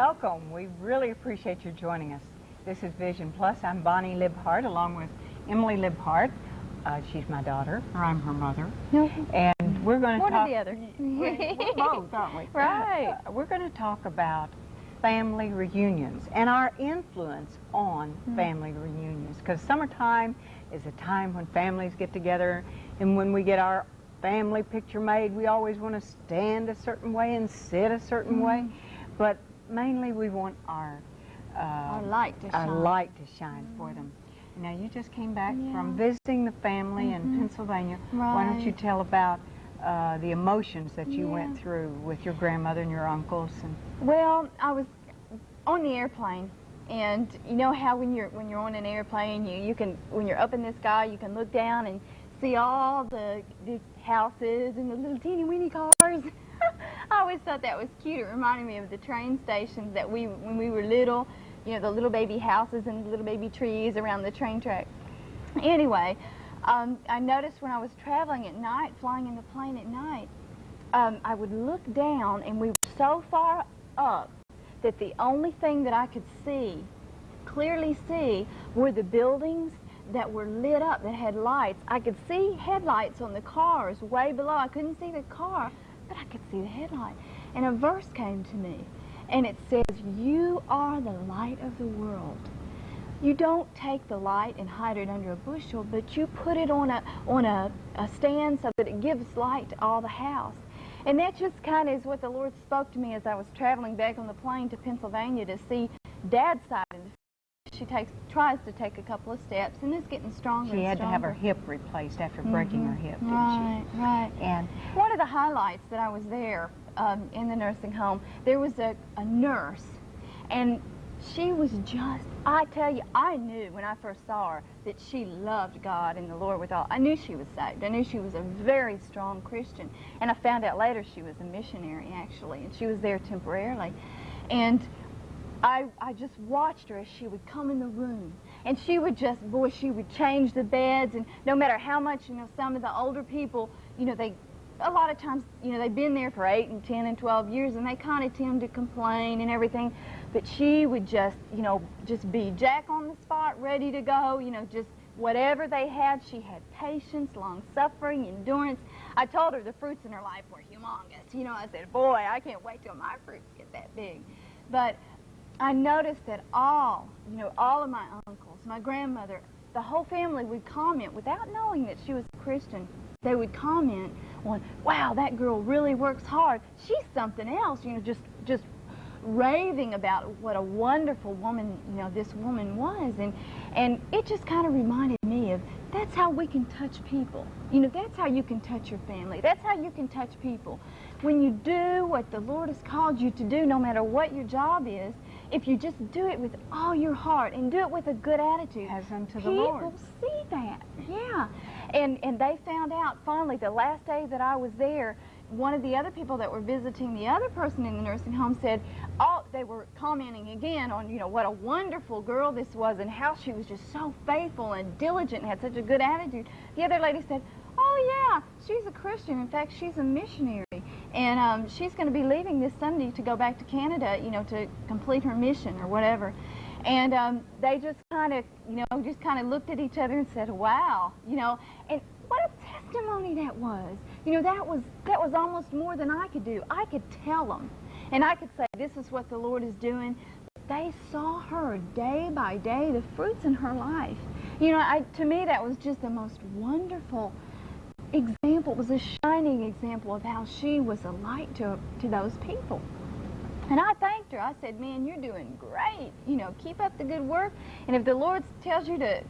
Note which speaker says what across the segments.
Speaker 1: welcome. We really appreciate you joining us. This is Vision Plus. I'm Bonnie Libhart, along with Emily Libhart. She's my daughter, or I'm her mother. And we're going to talk...
Speaker 2: One or the other.
Speaker 1: We're both, aren't we?
Speaker 2: Right.
Speaker 1: We're going to talk about family reunions and our influence on family reunions. Because summertime is a time when families get together, and when we get our family picture made, we always want to stand a certain way and sit a certain way. But mainly we want our
Speaker 2: light to shine.
Speaker 1: For them. Now, you just came back from visiting the family in Pennsylvania.
Speaker 2: Right.
Speaker 1: Why don't you tell about the emotions that you went through with your grandmother and your uncles? And
Speaker 2: Well, I was on the airplane, and you know how when you're on an airplane, you can, when you're up in the sky, you can look down and see all the houses and the little teeny weeny cars. I always thought that was cute. It reminded me of the train stations that when we were little, you know, the little baby houses and the little baby trees around the train track. Anyway, I noticed when I was traveling at night, flying in the plane at night, I would look down, and we were so far up that the only thing that I could see, clearly see, were the buildings that were lit up, that had lights. I could see headlights on the cars way below. I couldn't see the car, but I could see the headlight. And a verse came to me, and it says, "You are the light of the world." You don't take the light and hide it under a bushel, but you put it on a stand so that it gives light to all the house. And that just kind of is what the Lord spoke to me as I was traveling back on the plane to Pennsylvania to see Dad's side of the family. She tries to take a couple of steps, and it's getting stronger.
Speaker 1: she had
Speaker 2: and
Speaker 1: to have
Speaker 2: stronger.
Speaker 1: her hip replaced after breaking her hip, didn't
Speaker 2: Right,
Speaker 1: she?
Speaker 2: right.
Speaker 1: And
Speaker 2: one of the highlights that I was there in the nursing home, there was a nurse, and she was just, I tell you, I knew when I first saw her that she loved God and the Lord with all. I knew she was saved. I knew she was a very strong Christian. And I found out later she was a missionary, actually, and she was there temporarily. And I just watched her as she would come in the room, and she would just, boy, she would change the beds, and no matter how much, you know, some of the older people, you know, a lot of times, you know, they've been there for 8 and 10 and 12 years, and they kind of tend to complain and everything, but she would just, you know, just be Jack on the spot, ready to go, you know, just whatever they had. She had patience, long-suffering, endurance. I told her the fruits in her life were humongous. You know, I said, boy, I can't wait till my fruits get that big. But I noticed that all of my uncles, my grandmother, the whole family would comment, without knowing that she was a Christian, they would comment on, wow, that girl really works hard. She's something else, you know, just raving about what a wonderful woman, you know, this woman was. And it just kind of reminded me of, that's how we can touch people. You know, that's how you can touch your family. That's how you can touch people. When you do what the Lord has called you to do, no matter what your job is, if you just do it with all your heart and do it with a good attitude,
Speaker 1: as unto the Lord.
Speaker 2: People see that, yeah. And they found out finally the last day that I was there, one of the other people that were visiting the other person in the nursing home said, oh, they were commenting again on, you know, what a wonderful girl this was and how she was just so faithful and diligent and had such a good attitude. The other lady said, oh yeah, she's a Christian. In fact, she's a missionary, and she's going to be leaving this Sunday to go back to Canada, you know, to complete her mission or whatever. And they just kind of, you know, just kind of looked at each other and said, wow, you know, and what a testimony that was. You know, that was almost more than I could do. I could tell them, and I could say, this is what the Lord is doing. They saw her day by day, the fruits in her life. You know, to me, that was just the most wonderful example. It was a shining example of how she was a light to those people. And I thanked her. I said, man, you're doing great. You know, keep up the good work. And if the Lord tells you to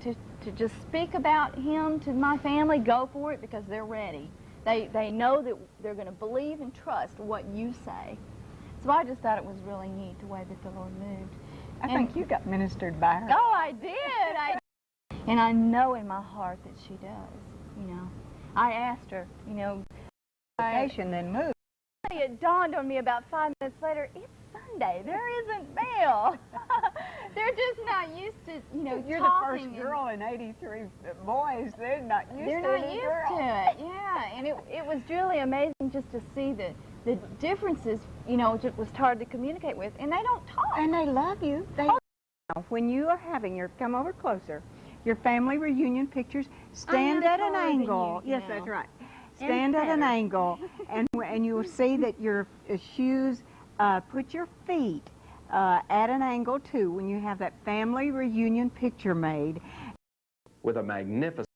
Speaker 2: just speak about Him to my family, go for it, because they're ready. They know that they're going to believe and trust what you say. So I just thought it was really neat the way that the Lord moved.
Speaker 1: I think you got ministered by her.
Speaker 2: Oh, I did. And I know in my heart that she does, you know. I asked her, you know,
Speaker 1: then moved.
Speaker 2: it dawned on me about 5 minutes later, it's Sunday. There isn't mail. They're just not used to, you know,
Speaker 1: you're
Speaker 2: talking.
Speaker 1: the first girl in 83 boys. They're not used to it.
Speaker 2: They're not used to it, yeah. And it was really amazing just to see the differences, you know, just was hard to communicate with, and they don't talk.
Speaker 1: And they love you. When you are having your, come over closer, your family reunion pictures, stand at an angle. Yes, that's right. Stand at an angle, and you will see that your shoes, put your feet at an angle too when you have that family reunion picture made.
Speaker 3: With a magnificent